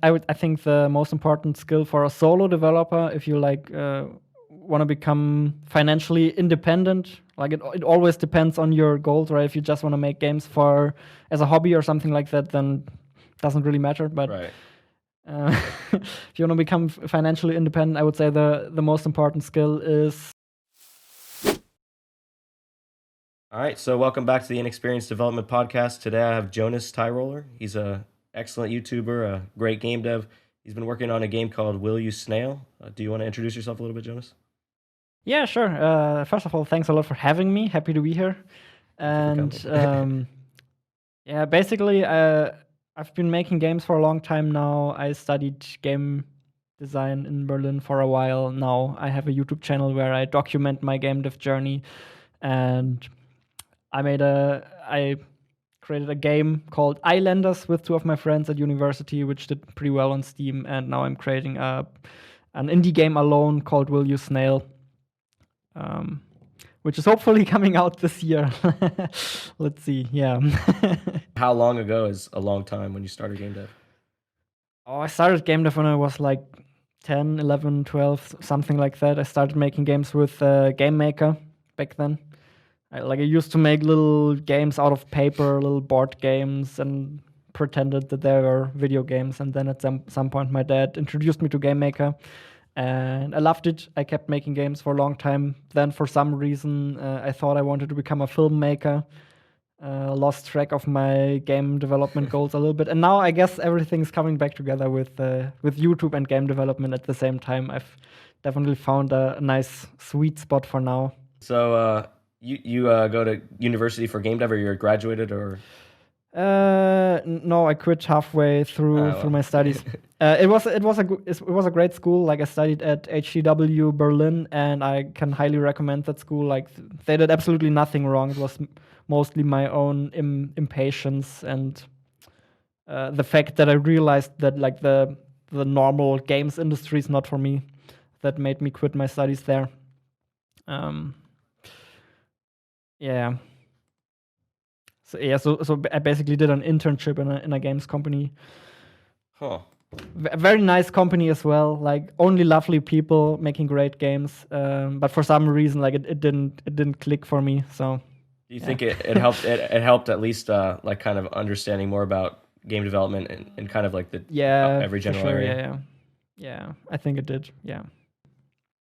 I think the most important skill for a solo developer, if you want to become financially independent, it always depends on your goals, right? If you just want to make games for as a hobby or something like that, then it doesn't really matter. But Right. if you want to become financially independent, I would say the most important skill is. All right, so welcome back to the Inexperienced Development Podcast. Today I have Jonas Tyroller. He's a excellent YouTuber, a great game dev. He's been working on a game called Will You Snail? Do you want to introduce yourself a little bit, Jonas? Yeah, sure. First of all, thanks a lot for having me. Happy to be here. Thank you for coming. Yeah, basically, I've been making games for a long time now. I studied game design in Berlin for a while. Now I have a YouTube channel where I document my game dev journey, and I created a game called Islanders with two of my friends at university, which did pretty well on Steam. And now I'm creating an indie game alone called Will You Snail, which is hopefully coming out this year. Let's see. Yeah. How long ago is a long time when you started game dev? Oh, I started game dev when I was like 10, 11, 12, something like that. I started making games with Game Maker back then. I used to make little games out of paper, little board games, and pretended that they were video games. And then at some point, my dad introduced me to Game Maker, and I loved it. I kept making games for a long time. Then, for some reason, I thought I wanted to become a filmmaker. Lost track of my game development goals a little bit, and now I guess everything's coming back together with YouTube and game development at the same time. I've definitely found a nice sweet spot for now. So you go to university for game dev, or you're graduated, or? No, I quit halfway through my studies. It was a great school. Like, I studied at HCW Berlin, and I can highly recommend that school. Like, they did absolutely nothing wrong. It was mostly my own impatience and the fact that I realized that like the normal games industry is not for me. That made me quit my studies there. Yeah. So I basically did an internship in a games company. Huh. Very nice company as well. Like, only lovely people making great games. But for some reason, like it didn't click for me. So. Do you think it helped? It helped at least like kind of understanding more about game development and kind of like the every general area. Yeah. I think it did. Yeah.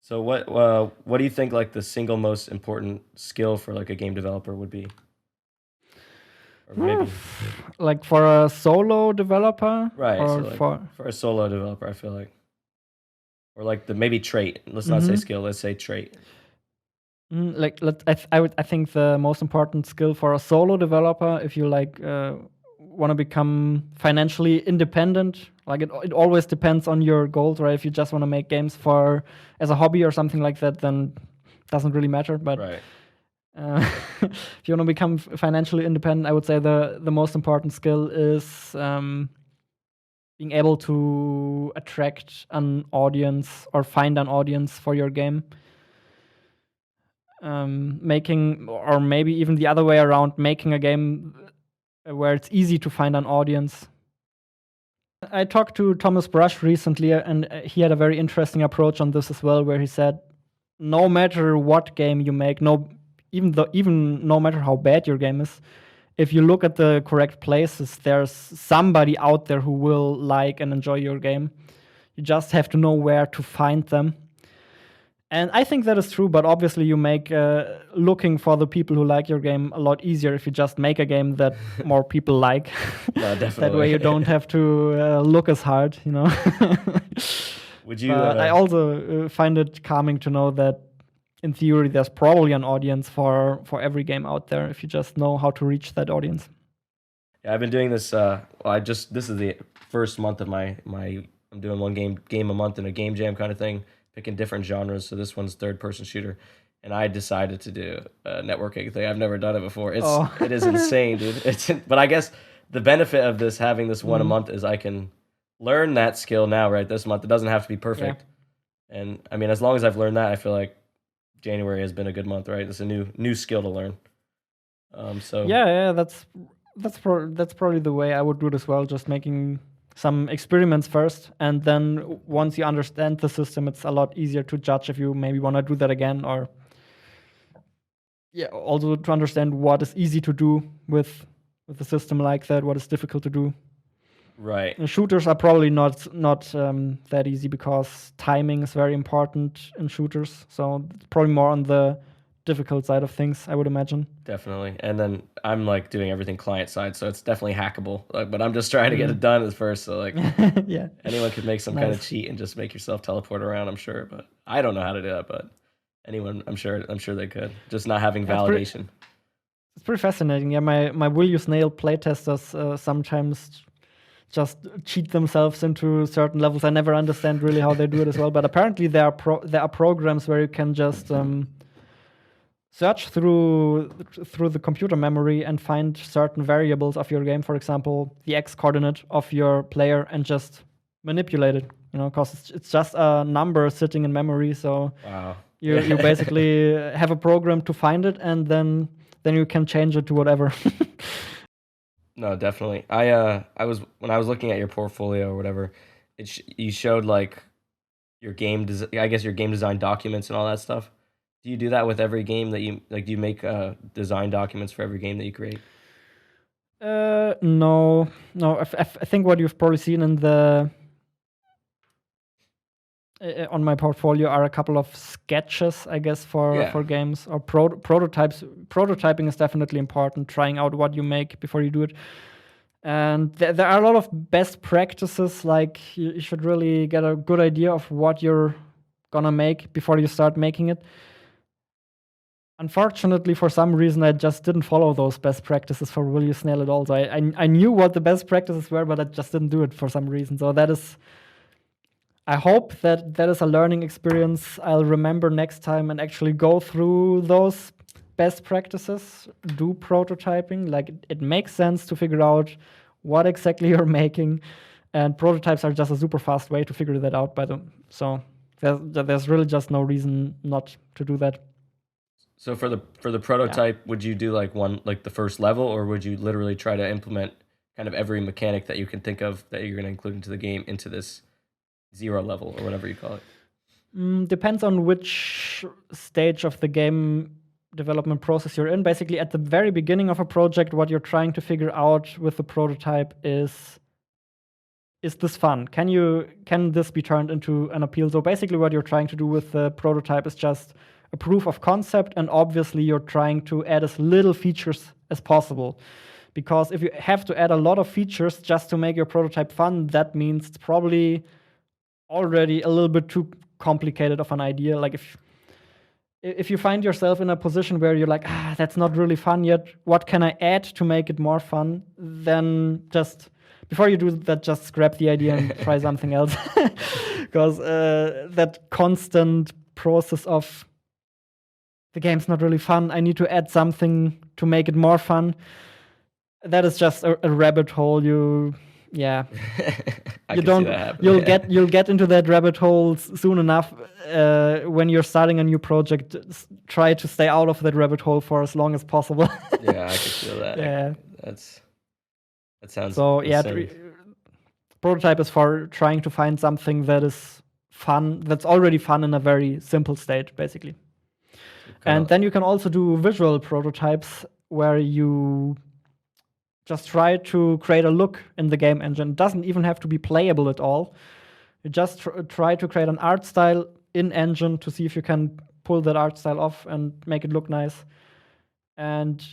So what do you think like the single most important skill for like a game developer would be? Or maybe like for a solo developer, right? Or So like for a solo developer, I feel like, or like the maybe trait. Let's not say skill. Let's say trait. I think the most important skill for a solo developer, if you want to become financially independent, like it always depends on your goals, right? If you just want to make games for as a hobby or something like that, then it doesn't really matter. But right. If you want to become financially independent, I would say the most important skill is being able to attract an audience or find an audience for your game. Making, or maybe even the other way around, making a game where it's easy to find an audience. I talked to Thomas Brush recently, and he had a very interesting approach on this as well, where he said, no matter what game you make, even no matter how bad your game is, if you look at the correct places, there's somebody out there who will like and enjoy your game. You just have to know where to find them. And I think that is true, but obviously you make looking for the people who like your game a lot easier if you just make a game that more people like. No, definitely. That way you don't have to look as hard, you know. Would you? I also find it calming to know that in theory there's probably an audience for every game out there if you just know how to reach that audience. Yeah, I've been doing this. This is the first month of my. I'm doing one game a month in a game jam kind of thing, picking different genres. So this one's third-person shooter, and I decided to do a networking thing. I've never done it before. It is insane, dude. But I guess the benefit of having this one a month is I can learn that skill now, right? This month. It doesn't have to be perfect. Yeah. And I mean, as long as I've learned that, I feel like January has been a good month, right? It's a new skill to learn. So yeah, that's probably the way I would do it as well. Just making some experiments first, and then once you understand the system, it's a lot easier to judge if you maybe want to do that again, or also to understand what is easy to do with a system like that, what is difficult to do. Right. And shooters are probably not that easy because timing is very important in shooters. So it's probably more on the difficult side of things, I would imagine. Definitely. And then I'm like doing everything client side, so it's definitely hackable. Like, but I'm just trying to get it done at first. So like, yeah, anyone could make some kind of cheat and just make yourself teleport around. I'm sure, but I don't know how to do that. But anyone, I'm sure they could. Just not having validation. It's pretty fascinating. Yeah, my Will You Snail playtesters sometimes just cheat themselves into certain levels. I never understand really how they do it as well. But apparently there are programs where you can just search through the computer memory and find certain variables of your game, for example, the x coordinate of your player, and just manipulate it. Because it's just a number sitting in memory. So wow. you basically have a program to find it, and then you can change it to whatever. No, definitely. I was when I was looking at your portfolio or whatever, you showed like your game design documents and all that stuff. Do you do that with every game that you like? Do you make design documents for every game that you create? No. I think what you've probably seen in the on my portfolio are a couple of sketches, I guess, for games or prototypes. Prototyping is definitely important. Trying out what you make before you do it. And there are a lot of best practices. Like you should really get a good idea of what you're gonna make before you start making it. Unfortunately, for some reason, I just didn't follow those best practices for Will You Snail at all. So I knew what the best practices were, but I just didn't do it for some reason. So that is. I hope that is a learning experience I'll remember next time and actually go through those best practices, do prototyping. Like it makes sense to figure out what exactly you're making, and prototypes are just a super fast way to figure that out by them. So there's really just no reason not to do that. So for the prototype, would you do like the first level, or would you literally try to implement kind of every mechanic that you can think of that you're going to include into the game into this 0 level or whatever you call it? Depends on which stage of the game development process you're in. Basically, at the very beginning of a project, what you're trying to figure out with the prototype is this fun? Can this be turned into an appeal? So basically, what you're trying to do with the prototype is just a proof of concept, and obviously, you're trying to add as little features as possible. Because if you have to add a lot of features just to make your prototype fun, that means it's probably already a little bit too complicated of an idea. Like if you find yourself in a position where you're like, that's not really fun yet, what can I add to make it more fun? Then just before you do that, just scrap the idea and try something else. Because that constant process of the game's not really fun, I need to add something to make it more fun, that is just a rabbit hole. You'll get into that rabbit hole soon enough. When you're starting a new project, try to stay out of that rabbit hole for as long as possible. Yeah, I can feel that. Yeah, that sounds so. insane. Yeah, prototype is for trying to find something that is fun, that's already fun in a very simple state, basically. And then you can also do visual prototypes where you just try to create a look in the game engine. It doesn't even have to be playable at all. You just try to create an art style in engine to see if you can pull that art style off and make it look nice. And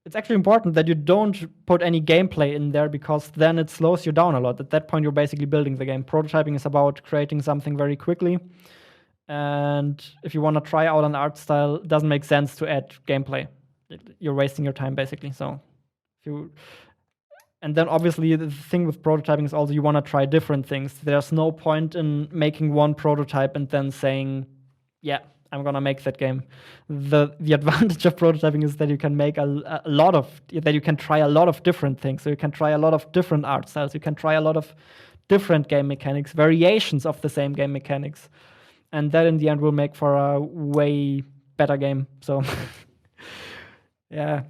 it's actually important that you don't put any gameplay in there, because then it slows you down a lot. At that point, you're basically building the game. Prototyping is about creating something very quickly. And if you want to try out an art style, it doesn't make sense to add gameplay. You're wasting your time, basically. So and then obviously the thing with prototyping is also you want to try different things. There's no point in making one prototype and then saying, yeah, I'm gonna make that game. The advantage of prototyping is that you can make that you can try a lot of different things. So you can try a lot of different art styles. You can try a lot of different game mechanics, variations of the same game mechanics. And that in the end will make for a way better game. So yeah.